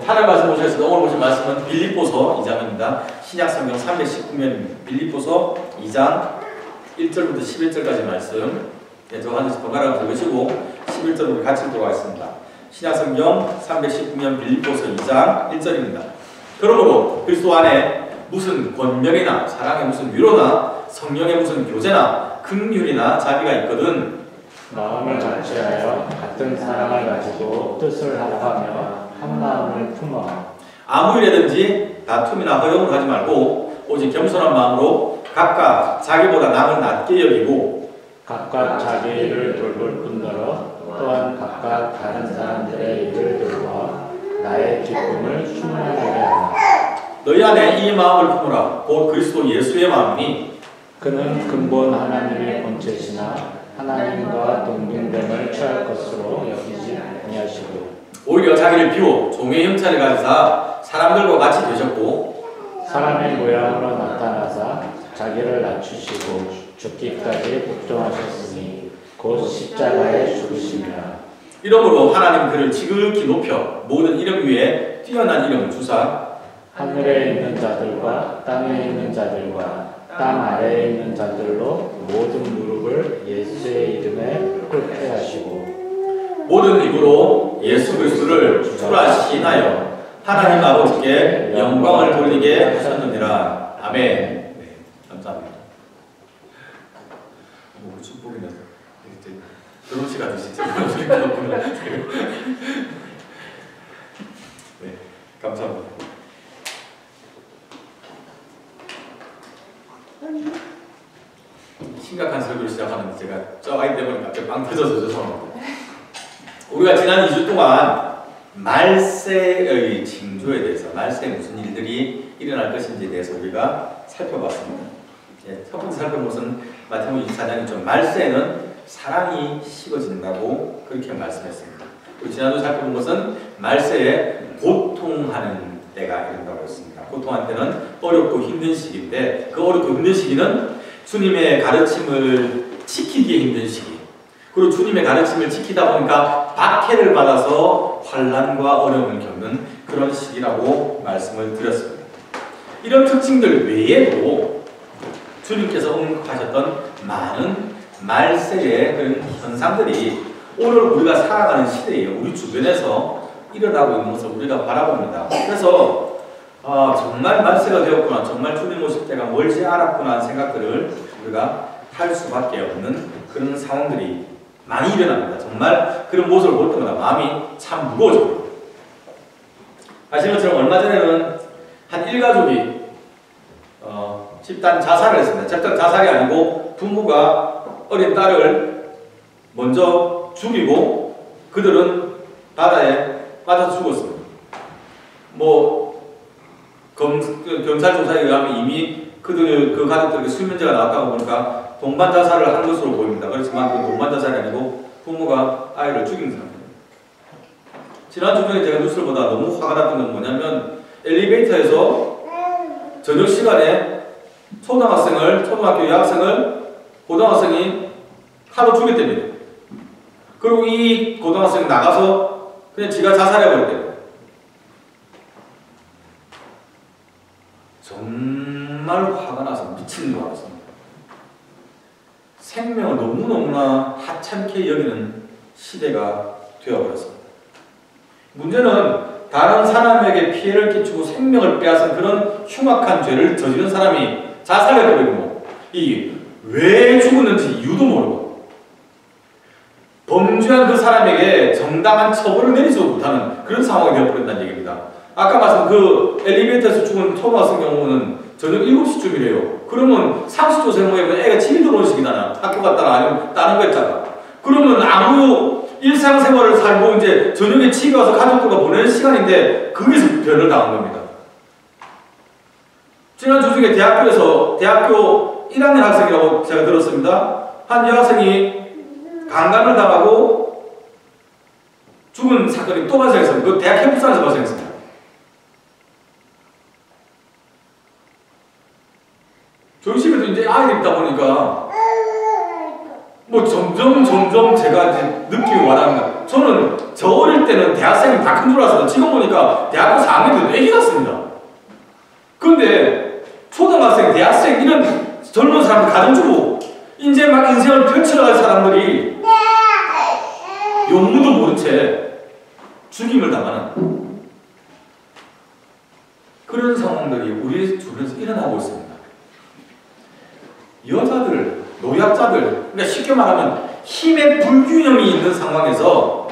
하나님 말씀 보셨습니다. 오늘 보신 말씀은 빌립보서 2장입니다. 신약성경 319면 빌립보서 2장 1절부터 11절까지 말씀. 네, 저거 한 번씩 번갈아 보시고 11절부터 같이 읽도록 하겠습니다. 신약성경 319면 빌립보서 2장 1절입니다. 그러므로 그리스도 안에 무슨 권명이나 사랑의 무슨 위로나 성령의 무슨 교제나 긍휼이나 자비가 있거든 마음을 같이하여 같은 사랑을 가지고 뜻을 합하며 한 마음을 품어 아무 일에든지 다툼이나 허용을 하지 말고 오직 겸손한 마음으로 각각 자기보다 남을 낮게 여기고 각각 자기 일을 돌볼 뿐더러 또한 각각 다른 사람들의 일을 돌보아 나의 기쁨을 충만하게 하라. 너희 안에 이 마음을 품으라. 곧 그리스도 예수의 마음이니 그는 근본 하나님의 본체시나 하나님과 동등됨을 취할 것으로 여기지 아니하시고 오히려 자기를 비워 종의 형체를 가지사 사람들과 같이 되셨고 사람의 모양으로 나타나사 자기를 낮추시고 죽기까지 복종하셨으니 곧 십자가에 죽으시니라. 이러므로 하나님 그를 지극히 높여 모든 이름 위에 뛰어난 이름을 주사 하늘에 있는 자들과 땅에 있는 자들과 땅 아래에 있는 자들로 모든 무릎을 예수의 이름에 꿇게 하시고 모든 입으로 예수 그리스도를 주라 시인하여 하나님 아버지께 영광을 돌리게 하셨느니라. 아멘. 네, 감사합니다. 우리 축복이네. 결혼식 아저씨 네, 감사합니다. 심각한 설교를 시작하는데 제가 저 아이 때문에 갑자기 빵 터져서 죄송합니다. 우리가 지난 2주 동안 말세의 징조에 대해서 말세에 무슨 일들이 일어날 것인지에 대해서 우리가 살펴봤습니다. 첫 번째 살펴본 것은 마태복음 24장이 좀 말세에는 사랑이 식어진다고 그렇게 말씀했습니다. 그리고 지난주 살펴본 것은 말세에 고통하는 때가 이른다고 했습니다. 고통할 때는 어렵고 힘든 시기인데 그 어렵고 힘든 시기는 주님의 가르침을 지키기에 힘든 시기, 그리고 주님의 가르침을 지키다 보니까 박해를 받아서 환난과 어려움을 겪는 그런 시기라고 말씀을 드렸습니다. 이런 특징들 외에도 주님께서 언급하셨던 많은 말세의 그런 현상들이 오늘 우리가 살아가는 시대에 우리 주변에서 일어나고 있는 것을 우리가 바라봅니다. 그래서 정말 말세가 되었구나, 정말 주님 오실 때가 멀지 않았구나 하는 생각들을 우리가 할 수밖에 없는 그런 상황들이 많이 일어납니다. 정말 그런 모습을 볼 때마다 마음이 참 무거워집니다. 아시는 것처럼 얼마 전에는 한 일가족이 집단 자살을 했습니다. 집단 자살이 아니고 부모가 어린 딸을 먼저 죽이고 그들은 바다에 빠져 죽었습니다. 경찰 조사에 의하면 이미 그 가족들에게 수면제가 나왔다고 보니까 동반 자살을 한 것으로 보입니다. 그렇지만 그 동반 자살이 아니고 부모가 아이를 죽인 상태입니다. 지난주 중에 제가 뉴스를 보다 너무 화가 났던 건 뭐냐면 엘리베이터에서 저녁 시간에 초등학교 여학생을 고등학생이 하루 죽였답니다. 그리고 이 고등학생이 나가서 그냥 지가 자살해버렸대요. 정말 화가 나서 미친 줄 알았습니다. 생명을 너무너무나 하찮게 여기는 시대가 되어버렸습니다. 문제는 다른 사람에게 피해를 끼치고 생명을 빼앗은 그런 흉악한 죄를 저지른 사람이 자살해버리고 이 왜 죽었는지 이유도 모르고 범죄한 그 사람에게 정당한 처벌을 내리지도 못하는 그런 상황이 되어버린다는 얘기입니다. 아까 말씀 그 엘리베이터에서 죽은 초등학생 경우는 저녁 7시쯤이래요. 그러면 상식적으로 생각해보면 애가 집에 들어오는 시기잖아. 학교 갔다가 아니면 다른 거 했다가. 그러면 아무 일상생활을 살고 이제 저녁에 집에 와서 가족들과 보내는 시간인데 거기서 변을 당한 겁니다. 지난주 중에 대학교 1학년 학생이라고 제가 들었습니다. 한 여학생이 강간을 당하고 죽은 사건이 또 발생했습니다. 그 대학 캠퍼스에서 발생했습니다. 저희 집에도 이제 아이들이 있다 보니까 점점 제가 이제 느낌이 와닿는 거예요. 저는 저 어릴 때는 대학생이 다 큰 줄 알았어요. 지금 보니까 대학교 4학년 때도 애기 같습니다. 그런데 초등학생, 대학생 이런 젊은 사람들 가정주부 이제 막 인생을 펼쳐나갈 사람들이 용무도 모른 채 죽임을 당하는 그런 상황들이 우리 주변에서 일어나고 있습니다. 여자들, 노약자들, 그러니까 쉽게 말하면 힘의 불균형이 있는 상황에서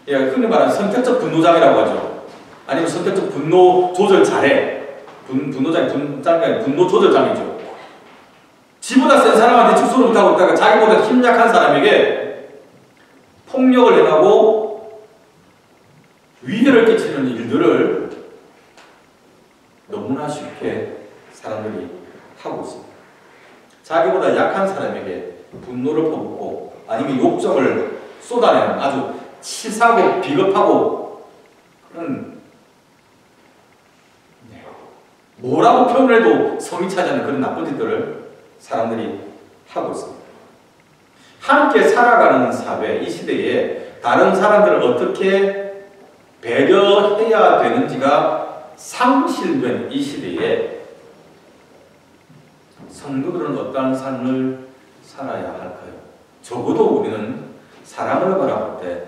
흔히 말하는 선택적 분노장애라고 하죠. 아니면 선택적 분노 조절 장애. 분노 조절 장애죠. 지보다 센 사람한테 축소를 못하고 있다가 자기보다 힘 약한 사람에게 폭력을 행하고 위해를 끼치는 일들을 너무나 쉽게 사람들이 하고 있습니다. 자기보다 약한 사람에게 분노를 퍼붓고 아니면 욕정을 쏟아내는 아주 치사하고 비겁하고 그런 뭐라고 표현을 해도 성이 차지 않는 그런 나쁜 짓들을 사람들이 하고 있습니다. 함께 살아가는 사회, 이 시대에 다른 사람들을 어떻게 배려해야 되는지가 상실된 이 시대에 성도들은 어떠한 삶을 살아야 할까요? 적어도 우리는 사랑을 바라볼 때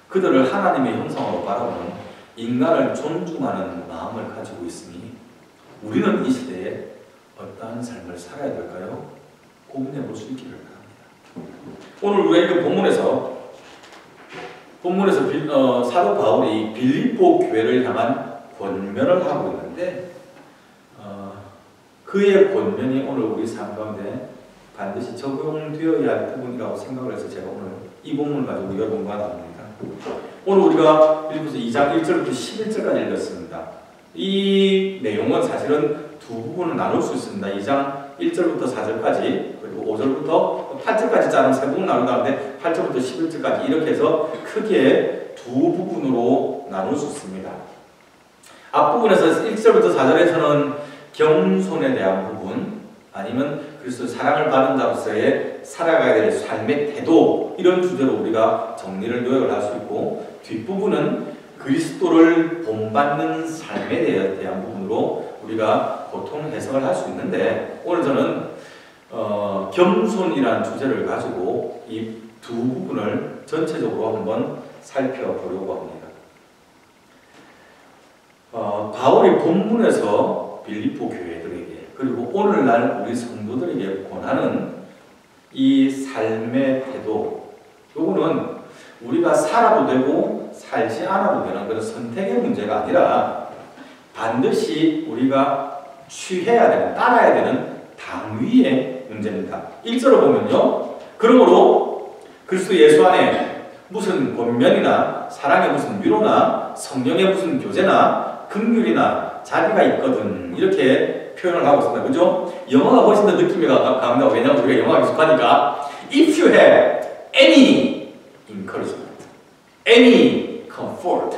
그들을 하나님의 형상으로 바라보는 인간을 존중하는 마음을 가지고 있으니 우리는 이 시대에 어떠한 삶을 살아야 될까요? 고민해 볼 수 있기를 바랍니다. 오늘 우리가 읽은 본문에서 사도 바울이 빌립보 교회를 향한 권면을 하고 있는데 그의 권면이 오늘 우리 삶 가운데 반드시 적용되어야 할 부분이라고 생각을 해서 제가 오늘 이 본문을 가지고 여러분과 나눕니다. 오늘 우리가 빌립보서 2장 1절부터 11절까지 읽었습니다. 이 내용은 사실은 두 부분을 나눌 수 있습니다. 2장 1절부터 4절까지 그리고 5절부터 8절까지 짜는 세 부분 나누다는데 8절부터 11절까지 이렇게 해서 크게 두 부분으로 나눌 수 있습니다. 앞부분에서 1절부터 4절에서는 겸손에 대한 부분 아니면 그리스도 사랑을 받은 자로서의 살아가야 될 삶의 태도 이런 주제로 우리가 정리를 요약을 할 수 있고 뒷부분은 그리스도를 본받는 삶에 대한 부분으로 우리가 보통 해석을 할 수 있는데 오늘 저는 겸손이라는 주제를 가지고 이 두 부분을 전체적으로 한번 살펴보려고 합니다. 바울이 본문에서 빌립보 교회들에게 그리고 오늘날 우리 성도들에게 권하는 이 삶의 태도 요거는 우리가 살아도 되고 살지 않아도 되는 그런 선택의 문제가 아니라 반드시 우리가 취해야 되는 따라야 되는 당위의 문제입니다. 1절을 보면요. 그러므로 그리스도 예수 안에 무슨 권면이나 사랑의 무슨 위로나 성령의 무슨 교제나 긍휼이나 자비가 있거든 이렇게 표현을 하고 있습니다. 그죠? 영어가 훨씬 더 느낌이 강합니다. 왜냐하면 우리가 영어가 익숙하니까 If you have any encouragement, any comfort,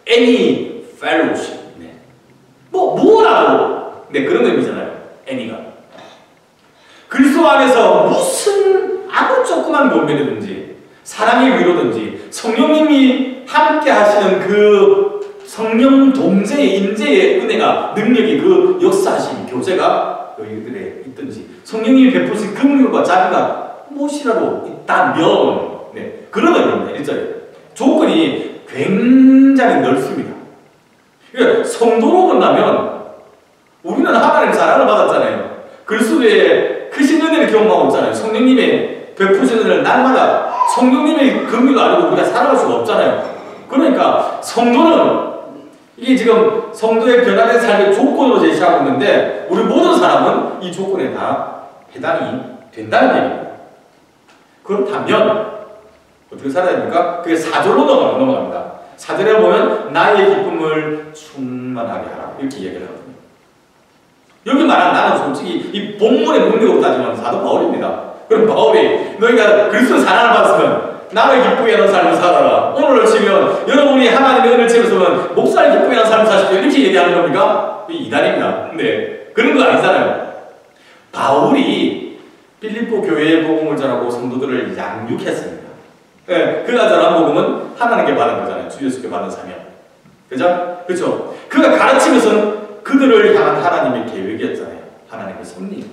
any fellowship 뭐라도 그런 의미잖아요. any가 그리스도 안에서 무슨 아무 조그만 권면이든지 사랑의 위로든지 성령님이 함께 하시는 그 성령 동재의 인재의 은혜가 능력이 그 역사하신 교제가 너희들에 있든지 성령님이 베푸신 긍휼과 자비가 무엇이라도 있다면 그런 의미입니다. 1절에 조건이 굉장히 넓습니다. 그러니까 성도로 본다면 우리는 하나님의 사랑을 받았잖아요. 그리스도의 크신 은혜를 경험하고 있잖아요. 성령님의 베푸신 은혜를 날마다 성령님의 긍휼을 알고 우리가 살아갈 수가 없잖아요. 그러니까 성도는 이게 지금 성도의 변화된 삶의 조건으로 제시하고 있는데 우리 모든 사람은 이 조건에 다 해당이 된다는 얘기입니다. 그렇다면 어떻게 살아야 됩니까? 그게 4절로 넘어갑니다. 4절에 보면 나의 기쁨을 충만하게 하라 이렇게 얘기를 하거든요. 여기 말한 나는 솔직히 이 본문의 문맥으로 따지면 사도 바울입니다. 그럼 바울이 너희가 그리스도 사랑을 받았으면 나를 기쁘게 하는 삶을 살아라. 오늘을 치면 여러분이 하나님의 은혜를 채우면 목사를 기쁘게 하는 삶을 사십시오. 이렇게 얘기하는 겁니까? 이단입니다. 그런 거 아니잖아요. 바울이 빌립보 교회의 복음을 전하고 성도들을 양육했습니다. 예, 그가 전한 복음은 하나님께 받은 거잖아요. 주 예수께 받은 사명. 그죠? 그렇죠? 그가 가르친 것은 그들을 향한 하나님의 계획이었잖아요. 하나님의 섭리.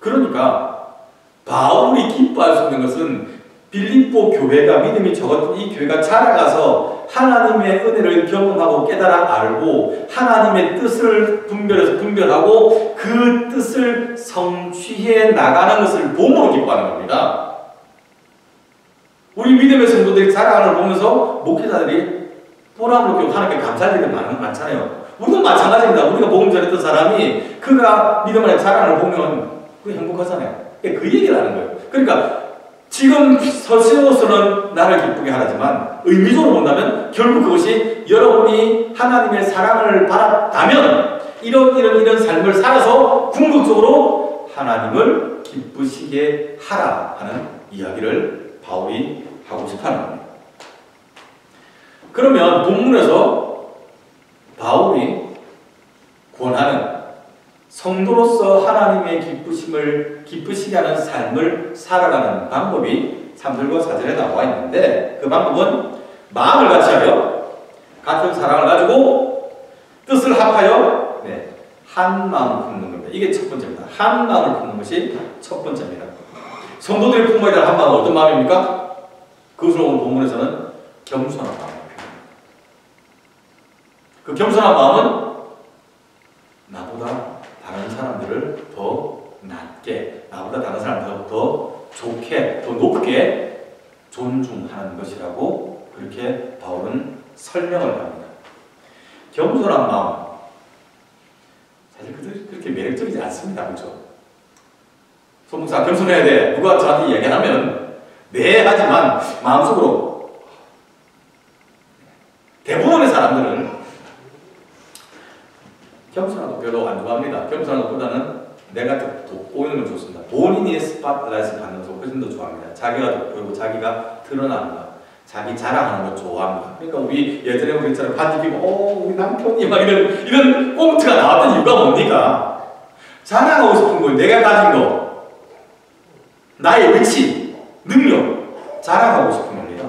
그러니까 바울이 기뻐할 수 있는 것은 빌립보 교회가 믿음이 적었던 이 교회가 자라가서 하나님의 은혜를 경험하고 깨달아 알고 하나님의 뜻을 분별하고 그 뜻을 성취해 나가는 것을 보므로 기뻐하는 겁니다. 우리 믿음의 성도들이 자라가는 걸 보면서 목회자들이 보람을 느끼고 하나님께 감사할 일이 많잖아요. 우리도 마찬가지입니다. 우리가 복음 전했던 사람이 그가 믿음 안에 자라가는 걸 보면 그게 행복하잖아요. 그 얘기를 하는 거예요. 그러니까 지금 서세워서는 나를 기쁘게 하라지만 의미적으로 본다면 결국 그것이 여러분이 하나님의 사랑을 받았다면 이런 삶을 살아서 궁극적으로 하나님을 기쁘시게 하라 하는 이야기를 바울이 하고 싶어하는 겁니다. 그러면 본문에서 바울이 권하는 성도로서 하나님의 기쁘시게 하는 삶을 살아가는 방법이 3절과 4절에 나와 있는데 그 방법은 마음을 같이 하여 같은 사랑을 가지고 뜻을 합하여 한 마음을 품는 겁니다. 이게 첫 번째입니다. 한 마음을 품는 것이 첫 번째입니다. 성도들이 품어야 될 한 마음은 어떤 마음입니까? 그것을 오늘 본문에서는 겸손한 마음입니다. 그 겸손한 마음은 나보다 다른 사람들을 더 낮게, 나보다 다른 사람들 더 좋게, 더 높게 존중하는 것이라고 그렇게 바울은 설명을 합니다. 겸손한 마음, 사실 그렇게 매력적이지 않습니다. 그렇죠? 소목사 겸손해야 돼. 누가 저한테 이야기하면 네 하지만 마음속으로 대부분의 사람들은 겸손한 거 별로 안 좋아합니다. 겸손한 것보다는 내가 돋보이는 걸 좋습니다. 본인이 스팟라이트 받는 것을 훨씬 더 좋아합니다. 자기가 돋보이고 자기가 드러나는 것, 자기 자랑하는 걸 좋아합니다. 그러니까 우리 예전에 우리처럼 반지 끼고 우리 남편이 막 이런 꽁트가 나왔던 이유가 뭡니까? 자랑하고 싶은 거, 내가 가진 거, 나의 위치, 능력, 자랑하고 싶은 겁니다.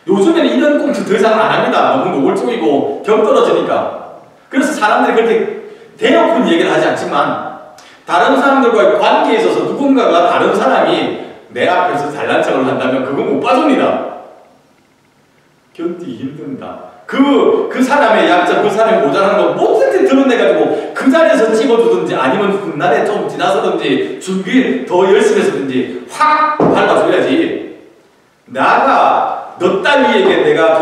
요즘에는 이런 꽁트 더 이상 안 합니다. 너무 노골적이고 경 떨어지니까. 그래서 사람들이 그렇게 대놓고 얘기를 하지 않지만 다른 사람들과의 관계에 있어서 누군가가 다른 사람이 내 앞에서 잘난 척을 한다면 그건 못 봐줍니다. 견디기 힘듭니다. 그 사람의 약점, 그 사람의 모자란 거 못했게 드러내가지고 그 자리에서 찍어두든지 아니면 훗날에 좀 지나서든지 준비 더 열심히 해서든지 확 밟아줘야지. 나가 너 따위에게 내가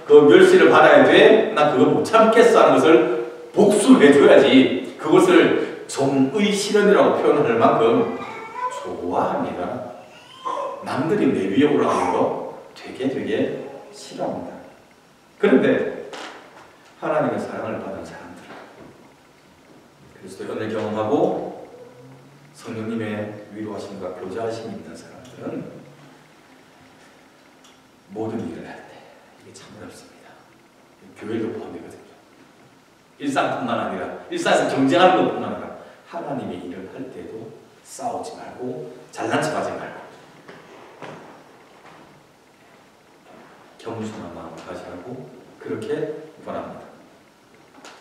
그 멸시를 받아야 돼? 나 그거 못 참겠어 하는 것을 복수해줘야지. 그것을 정의 실현이라고 표현할 만큼 좋아합니다. 남들이 내 위에 올라가는 거 되게 싫어합니다. 그런데 하나님의 사랑을 받은 사람들, 그리스도의 은혜를 경험하고 성령님의 위로하심과 교제하심이 있는 사람들은 모든 일을 할 때 이게 참 어렵습니다. 교회도 포함되거든요. 일상뿐만 아니라 일상에서 경쟁하는 것뿐만 아니라 하나님의 일을 할 때도 싸우지 말고 잘난 척하지 말고 겸손한 마음을 가지고 그렇게 권합니다.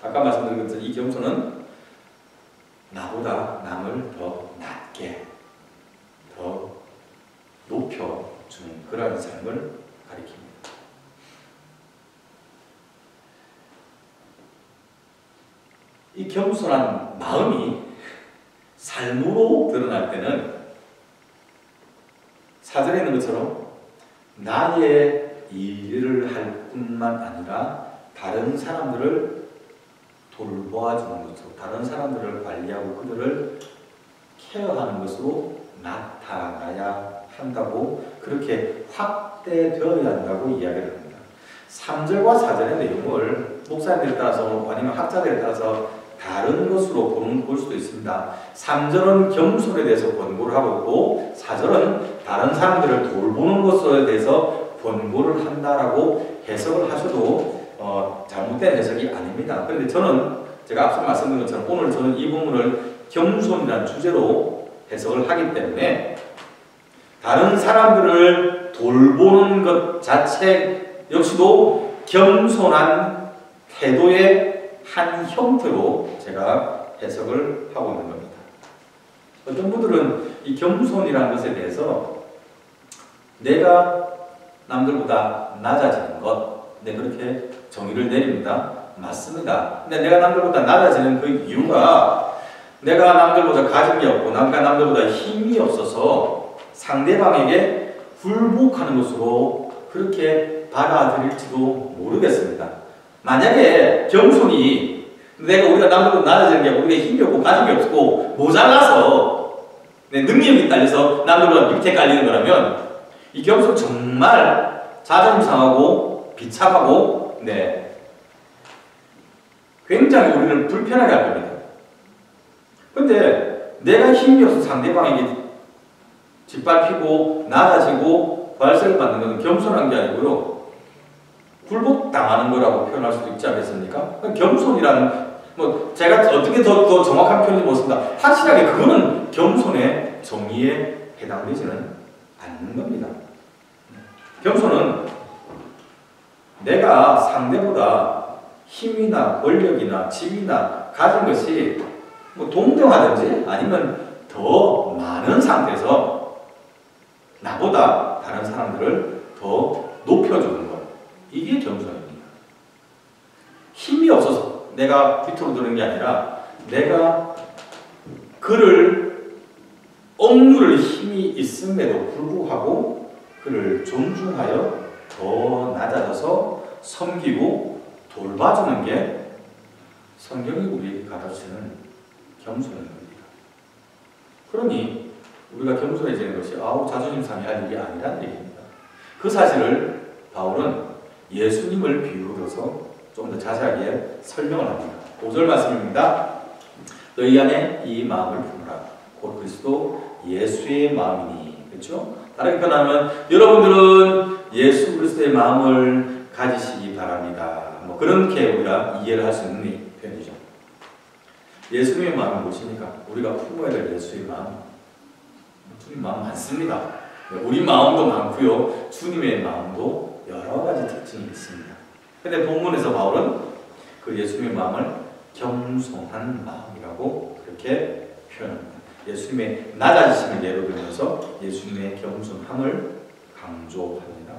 아까 말씀드린 것처럼 이 겸손은 나보다 남을 더 낮게, 더 높여주는 그러한 삶을 가리킵니다. 이 겸손한 마음이 삶으로 드러날 때는 사전에 있는 것처럼 나의 일을 할 뿐만 아니라 다른 사람들을 돌보아주는 것으로, 다른 사람들을 관리하고 그들을 케어하는 것으로 나타나야 한다고, 그렇게 확대되어야 한다고 이야기를 합니다. 3절과 4절의 내용을 목사님들에 따라서 아니면 학자들에 따라서 다른 것으로 볼 수도 있습니다. 3절은 겸손에 대해서 권고를 하고 있고 4절은 다른 사람들을 돌보는 것에 대해서 권고를 한다라고 해석을 하셔도 잘못된 해석이 아닙니다. 그런데 저는 제가 앞서 말씀드린 것처럼 오늘 저는 이 부분을 겸손이라는 주제로 해석을 하기 때문에 다른 사람들을 돌보는 것 자체 역시도 겸손한 태도의 한 형태로 제가 해석을 하고 있는 겁니다. 어떤 분들은 이 겸손이라는 것에 대해서 내가 남들보다 낮아지는 것, 네, 그렇게 정의를 내립니다. 맞습니다. 근데 내가 남들보다 낮아지는 그 이유가 내가 남들보다 가진 게 없고 내가 남들보다 힘이 없어서 상대방에게 굴복하는 것으로 그렇게 받아들일지도 모르겠습니다. 만약에 겸손이 우리가 남들보다 낮아지는 게 우리가 힘이 없고 가진 게 없고 모자라서 능력이 딸려서 남들보다 밑에 깔리는 거라면 이 겸손 정말 자존심 상하고 비참하고 굉장히 우리를 불편하게 할 겁니다. 근데 내가 힘이 없어서 상대방에게 짓밟히고 낮아지고 발설을 받는 것은 겸손한 게 아니고요. 굴복당하는 거라고 표현할 수도 있지 않겠습니까? 겸손이라는 제가 어떻게 더 정확한 표현이 못습니다. 확실하게 그거는 겸손의 정의에 해당되지는 않는 겁니다. 겸손은 내가 상대보다 힘이나 권력이나 지위나 가진 것이 동등하든지 아니면 더 많은 상태에서 나보다 다른 사람들을 더 높여주는 것. 이게 겸손입니다. 힘이 없어서 내가 밑으로 드는 게 아니라 내가 그를 억누를 힘이 있음에도 불구하고 그를 존중하여 더 낮아져서 섬기고 돌봐주는 게 성경이 우리에게 가르치는 겸손인 겁니다. 그러니 우리가 겸손해지는 것이 자존심 상해할 일이 아니라는 얘기입니다. 그 사실을 바울은 예수님을 비유로 들어서 좀 더 자세하게 설명을 합니다. 5절 말씀입니다. 너희 안에 이 마음을 품으라. 곧 그리스도 예수의 마음이니. 그렇죠? 다르게 표현하면 여러분들은 예수 그리스도의 마음을 가지시기 바랍니다. 그렇게 우리가 이해를 할 수 있는 표현이죠. 예수님의 마음은 무엇입니까? 우리가 품어야 될 예수의 마음. 주님 마음 많습니다. 우리 마음도 많고요. 주님의 마음도 여러 가지 특징이 있습니다. 근데 본문에서 바울은 그 예수님의 마음을 겸손한 마음이라고 그렇게 표현합니다. 예수님의 낮아지심을 예로 들면서 예수님의 겸손함을 강조합니다.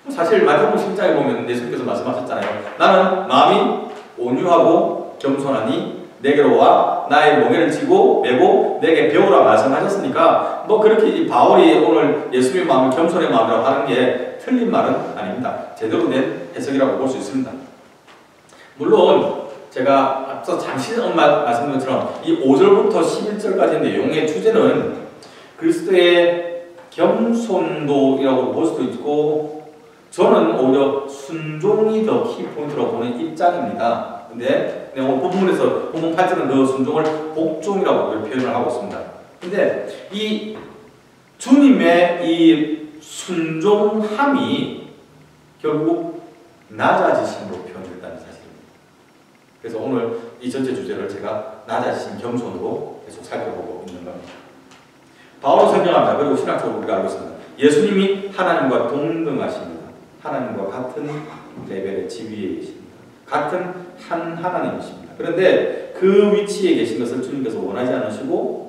사실 마태복음 10장에 보면 예수님께서 말씀하셨잖아요. 나는 마음이 온유하고 겸손하니 내게로 와 나의 멍에를 지고 메고 내게 배우라 말씀하셨으니까 그렇게 바울이 오늘 예수님의 마음을 겸손의 마음이라고 하는 게 틀린 말은 아닙니다. 제대로 된 해석이라고 볼 수 있습니다. 물론 제가 앞서 잠시 말씀드린 것처럼 이 5절부터 11절까지의 내용의 주제는 그리스도의 겸손도이라고 볼 수도 있고 저는 오히려 순종이 더 키포인트로 보는 입장입니다. 근데 오늘 본문에서 본문 8절은 그 순종을 복종이라고 표현을 하고 있습니다. 근데 이 주님의 이 순종함이 결국 낮아지심으로 표현됐다는 사실입니다. 그래서 오늘 이 전체 주제를 제가 낮아지신 겸손으로 계속 살펴보고 있는 겁니다. 바울은 설명합니다. 그리고 신학적으로 우리가 알고 있습니다. 예수님이 하나님과 동등하십니다. 하나님과 같은 레벨의 지위에 계십니다. 같은 한 하나님이십니다. 그런데 그 위치에 계신 것을 주님께서 원하지 않으시고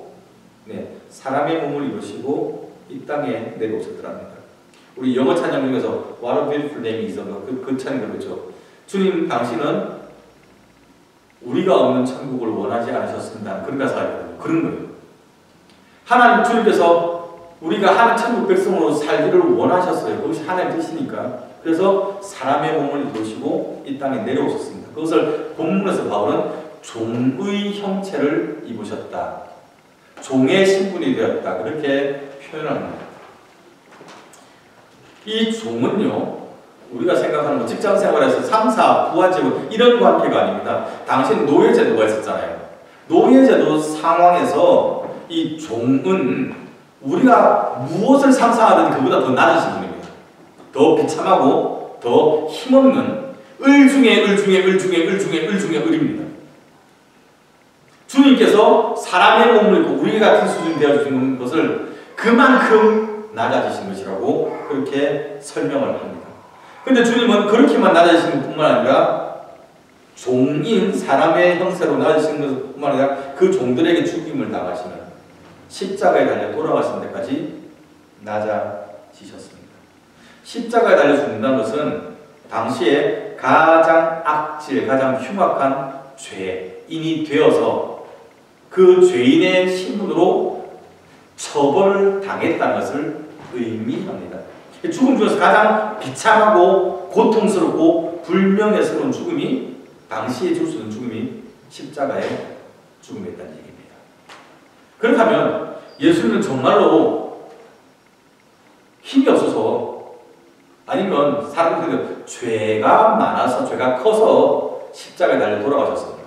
사람의 몸을 입으시고 이 땅에 내려오셨더랍니다. 우리 영어 찬양 중에서 What a beautiful name is 그 찬양 그렇죠. 주님 당신은 우리가 없는 천국을 원하지 않으셨습니다. 그런 가사거든요. 그런 거예요. 하나님 주님께서 우리가 하나님 천국 백성으로 살기를 원하셨어요. 그것이 하나님의 뜻이니까. 그래서 사람의 몸을 입으시고 이 땅에 내려오셨습니다. 그것을 본문에서 바울은 종의 형체를 입으셨다. 종의 신분이 되었다. 그렇게 표현합니다. 이 종은요, 우리가 생각하는 직장 생활에서 상사, 부하 직원 이런 관계가 아닙니다. 당시엔 노예제도가 있었잖아요. 노예제도 상황에서 이 종은 우리가 무엇을 상상하든 그보다 더 낮으신 분입니다. 더 비참하고 더 힘없는 을 중에 을입니다. 주님께서 사람의 몸을 입고 우리 같은 수준이 되어주신 것을 그만큼 낮아지신 것이라고 그렇게 설명을 합니다. 근데 주님은 그렇게만 낮아지신 것뿐만 아니라 종인 사람의 형세로 낮아지신 것뿐만 아니라 그 종들에게 죽임을 당하시는 십자가에 달려 돌아가신 데까지 낮아지셨습니다. 십자가에 달려 죽는다는 것은 당시에 가장 악질, 가장 흉악한 죄인이 되어서 그 죄인의 신분으로 처벌을 당했다는 것을 의미합니다. 죽음 중에서 가장 비참하고 고통스럽고 불명예스러운 죽음이 당시에 줄 수 있는 죽음이 십자가의 죽음이었다는 얘기입니다. 그렇다면 예수님은 정말로 힘이 없어서 아니면 사람들이 죄가 많아서 죄가 커서 십자가에 달려 돌아가셨습니다.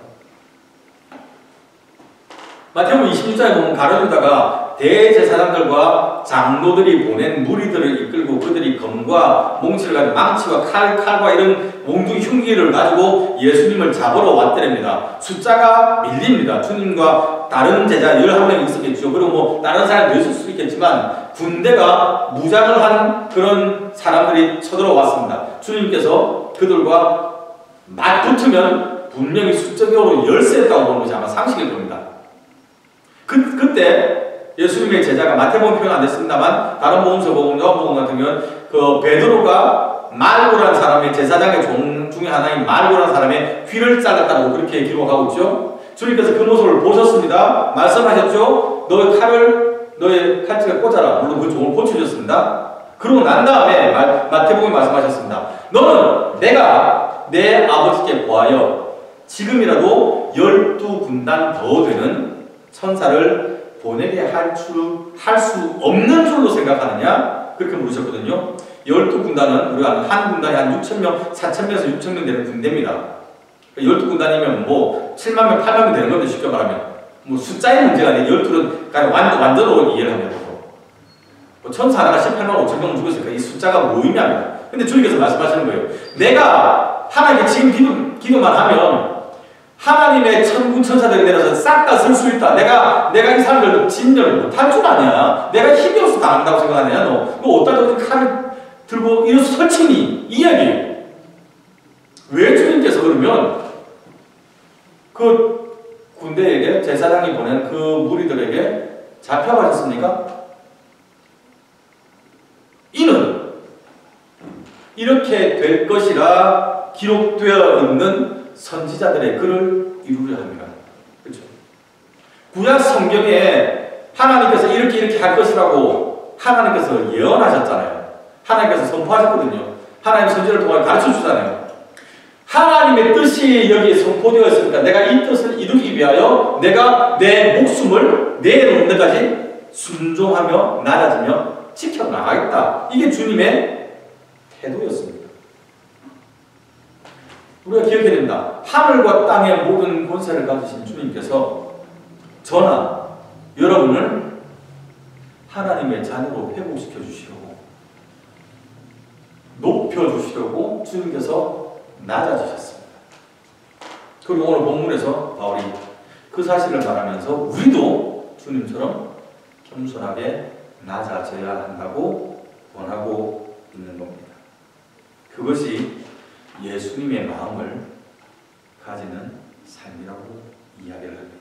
마태복음 26장에 보면 가룟유다가 대제사장들과 장로들이 보낸 무리들을 이끌고 그들이 검과 몽치를 가지고 망치와 칼과 이런 몽둥이 흉기를 가지고 예수님을 잡으러 왔더랍니다. 숫자가 밀립니다. 주님과 다른 제자 11명이 있었겠죠. 그리고 뭐 다른 사람도 있을 수 있겠지만 군대가 무장을 한 그런 사람들이 쳐들어왔습니다. 주님께서 그들과 맞붙으면 분명히 수적으로 열세였다고 보는 것이 아마 상식일 겁니다. 그때 예수님의 제자가 마태복음 표현 안 됐습니다만 다른 복음서 보면 요한복음 같은 경우는 그 베드로가 말고라는 사람의 제사장의 종 중에 하나인 말고라는 사람의 귀를 잘랐다고 그렇게 기록하고 있죠. 주님께서 그 모습을 보셨습니다. 말씀하셨죠. 너의 칼집에 꽂아라. 물론 그 종을 고쳐줬습니다. 그러고 난 다음에 마태복음에 말씀하셨습니다. 너는 내가 내 아버지께 구하여 지금이라도 12군단 더 되는 천사를 보내게 할 수 없는 줄로 생각하느냐? 그렇게 물으셨거든요. 12군단은 우리가 한 군단이 한 6,000명, 4,000명에서 6,000명 되는 군대입니다. 12군단이면 뭐 7만 명, 8만 명 되는 건데 쉽게 말하면 뭐 숫자의 문제가 아니라 12는 완전으로 이해를 합니다. 뭐 천사 하나가 18만 5천 명 죽었으니까 이 숫자가 무의미합니다. 근데 주님께서 말씀하시는 거예요. 내가 하나님께 지금 기도만 하면 하나님의 천군 천사들이 내려서 싹 다 쓸 수 있다. 내가 이 사람들도 진멸을 못할 줄 아냐? 내가 힘이 없어 당한다고 생각하냐? 너 어디다 칼을 들고 이래서 설치니? 이 이야기예요. 왜 주님께서 그러면 그 군대에게 제사장이 보낸 그 무리들에게 잡혀가셨습니까? 이는 이렇게 될 것이라 기록되어 있는 선지자들의 글을 이루려 합니다. 그렇죠? 구약 성경에 하나님께서 이렇게 할 것이라고 하나님께서 예언하셨잖아요. 하나님께서 선포하셨거든요. 하나님 선지자를 통해 가르쳐 주잖아요. 하나님의 뜻이 여기에 선포되어 있으니까 내가 이 뜻을 이루기 위하여 내가 내 목숨을 내놓는 데까지 순종하며 낮아지며 지켜나가겠다. 이게 주님의 태도였습니다. 우리가 기억해야 됩니다. 하늘과 땅의 모든 권세를 가지신 주님께서 저나 여러분을 하나님의 자녀로 회복시켜 주시려고 높여주시려고 주님께서 낮아지셨습니다. 그리고 오늘 본문에서 바울이 그 사실을 말하면서 우리도 주님처럼 겸손하게 낮아져야 한다고 원하고 있는 겁니다. 그것이 예수님의 마음을 가지는 삶이라고 이야기를 합니다.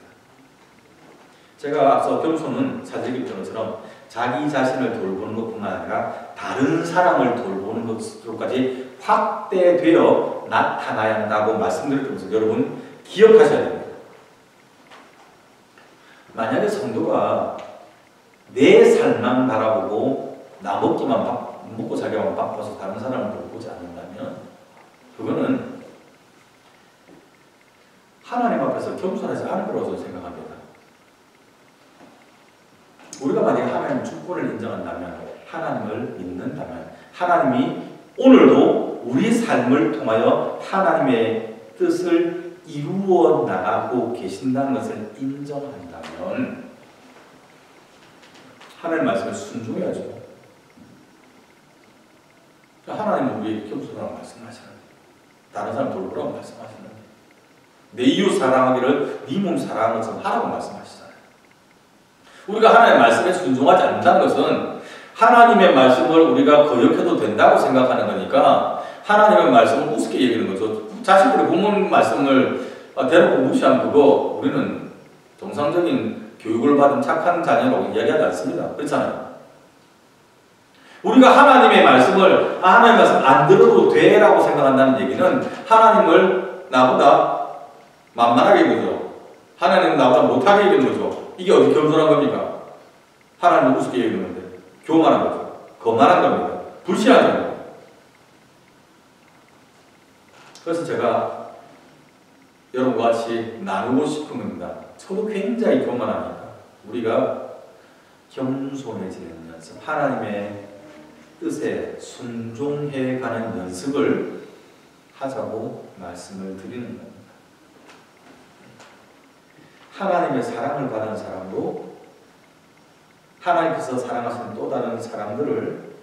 제가 앞서 겸손은 사제기표처럼 자기 자신을 돌보는 것뿐만 아니라 다른 사람을 돌보는 것으로까지 확대되어 나타나야 한다고 말씀드렸면서 여러분 기억하셔야 됩니다. 만약에 성도가 내 삶만 바라보고 나 먹고 살기만 바빠서 다른 사람을 돌보지 않는다면 그거는 하나님 앞에서 겸손하지 않은 거라고 생각합니다. 우리가 만약에 하나님 주권을 인정한다면, 하나님을 믿는다면, 하나님이 오늘도 우리 삶을 통하여 하나님의 뜻을 이루어 나가고 계신다는 것을 인정한다면 하나님 말씀에 순종해야죠. 하나님은 우리에게 겸손하라고 말씀하시는데, 다른 사람 돌보라고 말씀하시는데, 내 이웃 사랑하기를 네 몸 사랑하는 것처럼 하라고 말씀하시잖아요. 우리가 하나님의 말씀에 순종하지 않는다는 것은 하나님의 말씀을 우리가 거역해도 된다고 생각하는 거니까 하나님의 말씀을 우습게 여기는 거죠. 자식들이 부모님 말씀을 대놓고 무시하면 그거 우리는 정상적인 교육을 받은 착한 자녀라고 이야기하지 않습니다. 그렇잖아요. 우리가 하나님의 말씀을 하나님의 말씀 안 들어도 돼라고 생각한다는 얘기는 하나님을 나보다 만만하게 여기죠. 하나님은 나보다 못하게 여기는 거죠. 이게 어디 겸손한 겁니까? 하나님을 우습게 여기는 건데 교만한 거죠. 거만한 겁니다. 불신한 겁니다. 그래서 제가 여러분과 같이 나누고 싶은 겁니다. 저도 굉장히 교만하니까 우리가 겸손해지는 연습, 하나님의 뜻에 순종해가는 연습을 하자고 말씀을 드리는 겁니다. 하나님의 사랑을 받은 사람도 하나님께서 사랑하시는 또 다른 사람들을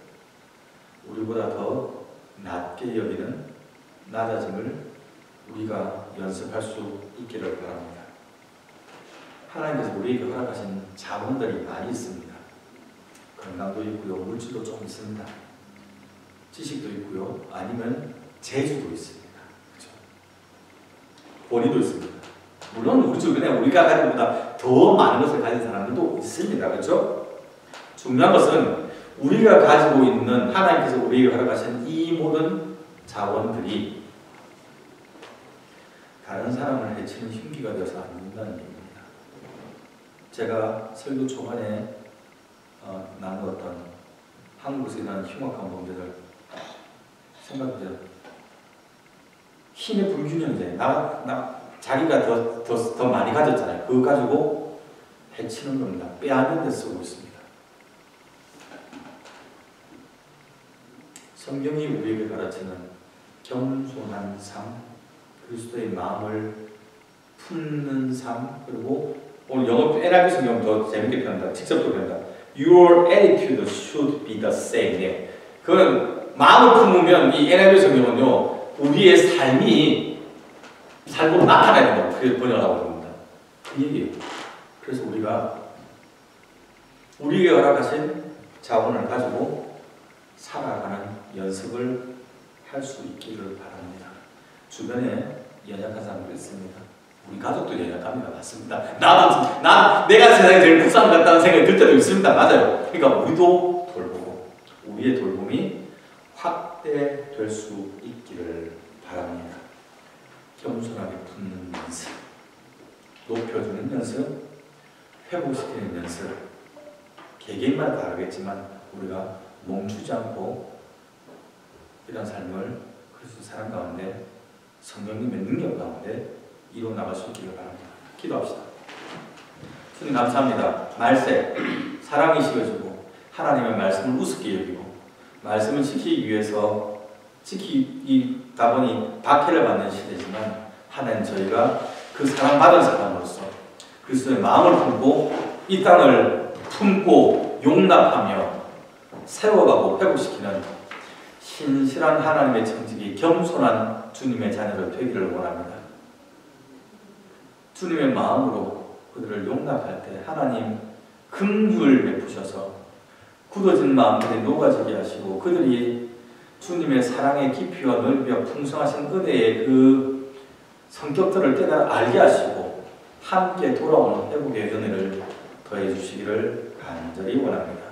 우리보다 더 낮게 여기는 낮아짐을 우리가 연습할 수 있기를 바랍니다. 하나님께서 우리에게 허락하신 자본들이 많이 있습니다. 건강도 있고요, 물질도 좀 있습니다. 지식도 있고요, 아니면 재주도 있습니다. 그렇죠? 권위도 있습니다. 물론 우리 주변에 우리가 가진 것보다 더 많은 것을 가진 사람들도 있습니다. 그렇죠? 중요한 것은 우리가 가지고 있는 하나님께서 우리에게 허락하신 이 모든 자원들이 다른 사람을 해치는 흉기가 되어서 안 된다는 얘기입니다. 제가 설교 초반에 나누었던 한국에서 일어나는 흉악한 범죄들 생각해보세요. 힘의 불균형이제 자기가 더 많이 가졌잖아요. 그거 가지고 해치는 겁니다. 빼앗는 데 쓰고 있습니다. 성경이 우리에게 가르치는 겸손한 삶, 그리스도의 마음을 품는 삶, 그리고 오늘 영어 NIV 성경 더 재밌게 표현한다. 직접 표현한다. Your attitude should be the same. 네. 그건 마음을 품으면 이 NIV 성경은요, 우리의 삶이 삶으로 나타나야 된다고 그렇게 번역하고 있습니다. 그 얘기예요. 그래서 우리에게 허락하신 자원을 가지고 살아가는 연습을 할 수 있기를 바랍니다. 주변에 연약한 사람들 있습니다. 우리 가족도 연약합니다. 맞습니다. 내가 세상에 제일 불쌍한 것 같다는 생각이 들 때도 있습니다. 맞아요. 그러니까 우리도 돌보고 우리의 돌봄이 확대될 수 있기를 바랍니다. 겸손하게 품는 연습, 높여주는 연습, 회복시키는 연습, 개개인마다 다르겠지만 우리가 멈추지 않고 이런 삶을 그리스도 사랑 가운데 성령님의 능력 가운데 이루어 나갈 수 있기를 바랍니다. 기도합시다. 주님 감사합니다. 말세, 사랑이 식어지고 하나님의 말씀을 우습게 여기고 말씀을 지키기 위해서 지키다 보니 박해를 받는 시대지만 하나님 저희가 그 사랑받은 사람으로서 그리스도의 마음을 품고 이 땅을 품고 용납하며 세워가고 회복시키는 신실한 하나님의 청직이 겸손한 주님의 자녀를 되기를 원합니다. 주님의 마음으로 그들을 용납할 때 하나님 긍휼을 베푸셔서 굳어진 마음들이 녹아지게 하시고 그들이 주님의 사랑의 깊이와 넓이와 풍성하신 은혜의 그 성격들을 깨달아 알게 하시고 함께 돌아오는 회복의 은혜를 더해 주시기를 간절히 원합니다.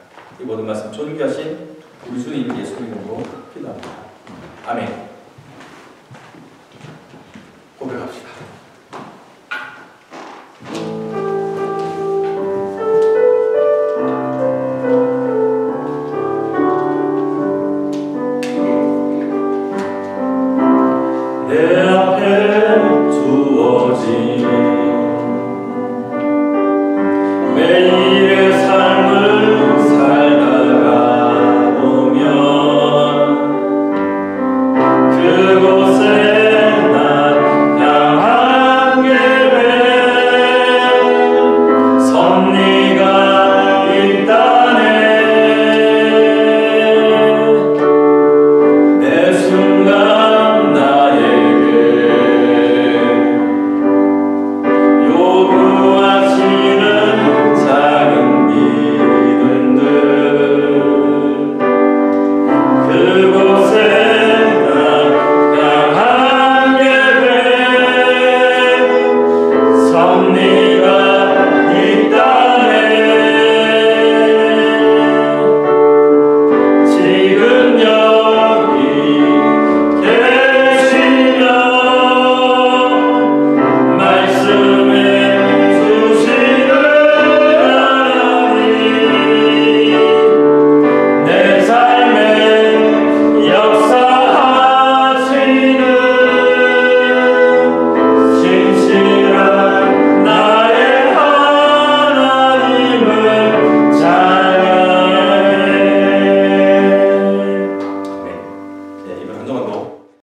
이 모든 말씀 존귀하신 우리 주님 예수님 이름으로 기도합니다. 아멘. 고백합시다. 내 앞에 주어진 매일의 삶을 살다가 보면 그곳에